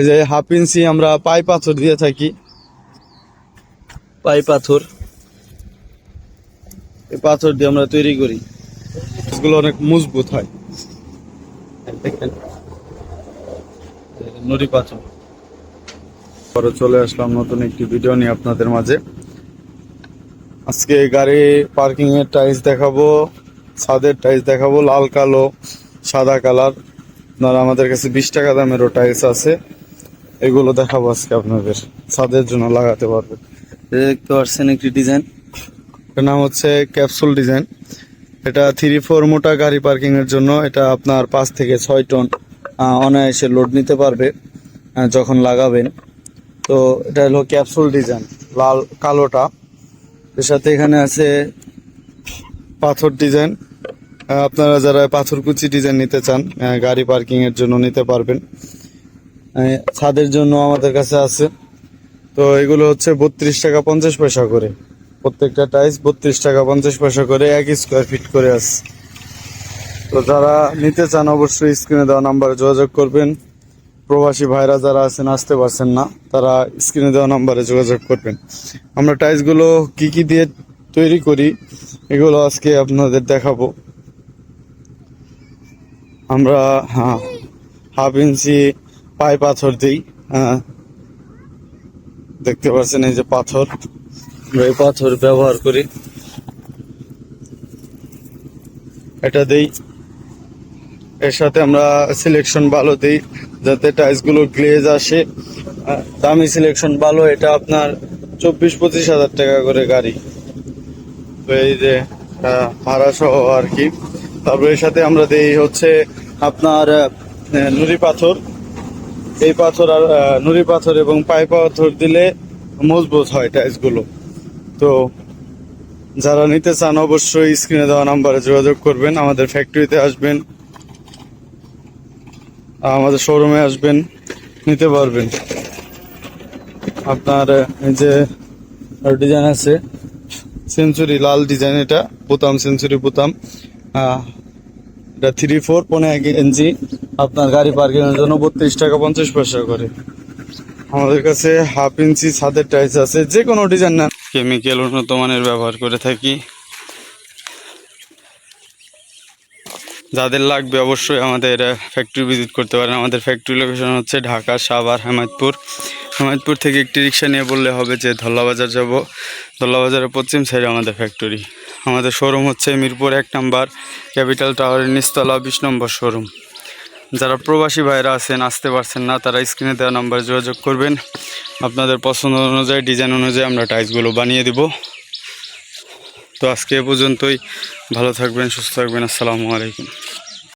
এই যে 1/2 ইঞ্চি আমরা পাই পাথর দিয়ে থাকি। পাই পাথর, এই পাথর দিয়ে আমরা তৈরি করি, এগুলো অনেক মজবুত হয়। দেখেন নুড়ি পাথর। পরে চলে আসলাম নতুন একটি ভিডিও নিয়ে আপনাদের মাঝে। আজকে গাড়ি পার্কিং এর টাইলস দেখাবো, ছাদের টাইলস দেখাবো, লাল কালো সাদা কালার। আপনারা আমাদের কাছে 20 টাকা দামেরও টাইলস আছে, এগুলো দেখাবো আজকে আপনাদের, ছাদের জন্য লাগাতে পারবে। দেখতে পাচ্ছেন একটি ডিজাইন, এর নাম হচ্ছে ক্যাপসুল ডিজাইন। এটা 3-4 মোটা গাড়ি পার্কিং এর জন্য। এটা আপনার 5 থেকে 6 টন অনায়াসে লোড নিতে পারবে যখন লাগাবেন। তো এটা হলো ক্যাপসুল ডিজাইন, লাল কালোটা। এর সাথে এখানে আছে পাথর ডিজাইন। আপনারা যারা পাথরকুচি ডিজাইন নিতে চান গাড়ি পার্কিং এর জন্য নিতে পারবেন। ছাদের জন্য আমাদের কাছে আছে। তো এগুলো হচ্ছে 32 টাকা 50 পয়সা করে, প্রত্যেকটা টাইলস 32 টাকা 50 পয়সা করে 1 স্কোয়ার ফিট করে আছে। তো যারা নিতে চান অবশ্যই স্ক্রিনে দেওয়া নাম্বারে যোগাযোগ করবেন। প্রবাসী ভাইরা যারা আছেন, আসতে পারছেন না, তারা স্ক্রিনে দেওয়া নাম্বারে যোগাযোগ করবেন। আমরা টাইলসগুলো কি কি দিয়ে তৈরি করি এগুলো আজকে আপনাদের দেখাবো। আমরা 1/2 ইঞ্চি পাই পাথর দিই। দেখতে পাচ্ছেন এই যে পাথর, এই পাথর ব্যবহার করি, এটা দিই। এর সাথে আমরা সিলেকশন ভালো দিই যাতে টাইলসগুলো গ্লেজ আসে। দামি সিলেকশন ভালো, এটা আপনার 24-25 হাজার টাকা করে গাড়ি। তো এই যে ভাড়া সহ আর কি। তারপর এর সাথে আমরা দিই হচ্ছে আপনার নুড়ি পাথর। এই পাথর আর নুড়ি পাথর এবং পাই পাথর দিলে মজবুত হয় টাইলসগুলো। তো যারা নিতে চান অবশ্যই স্ক্রিনে দেওয়া নাম্বারে যোগাযোগ করবেন। আমাদের ফ্যাক্টরিতে আসবেন, আমাদের শোরুমে আসবেন, নিতে পারবেন। আপনার এই যে ডিজাইন আছে সেঞ্চুরি লাল ডিজাইন, এটা বোতাম সেঞ্চুরি বোতাম। এটা 3-4 1 ইঞ্চি আপনার গাড়ি পার্কিং এর জন্য 32 টাকা 50 পয়সা করে। আমাদের কাছে 1/2 ইঞ্চি ছাদের টাইলস আছে, যে কোনো ডিজাইন না। কেমিক্যাল উন্নত মানের ব্যবহার করে থাকি। যাদের লাগবে অবশ্যই আমাদের ফ্যাক্টরি ভিজিট করতে পারেন। আমাদের ফ্যাক্টরি লোকেশন হচ্ছে ঢাকা, সাভার, হেমায়তপুর। হেমায়তপুর থেকে একটি রিক্সা নিয়ে বললে হবে যে ধল্লাবাজার যাব। ধল্লাবাজারের পশ্চিম সাইডে আমাদের ফ্যাক্টরি। আমাদের শোরুম হচ্ছে মিরপুর 1 নম্বর ক্যাপিটাল টাওয়ারের নিচতলা 20 নম্বর শোরুম। যারা প্রবাসী ভাইরা আছেন, আসতে পারছেন না, তারা স্ক্রিনে দেওয়া নাম্বারে যোগাযোগ করবেন। আপনাদের পছন্দ অনুযায়ী, ডিজাইন অনুযায়ী আমরা টাইলসগুলো বানিয়ে দিব। তো আজকে এ পর্যন্তই। ভালো থাকবেন, সুস্থ থাকবেন। আসসালামু আলাইকুম।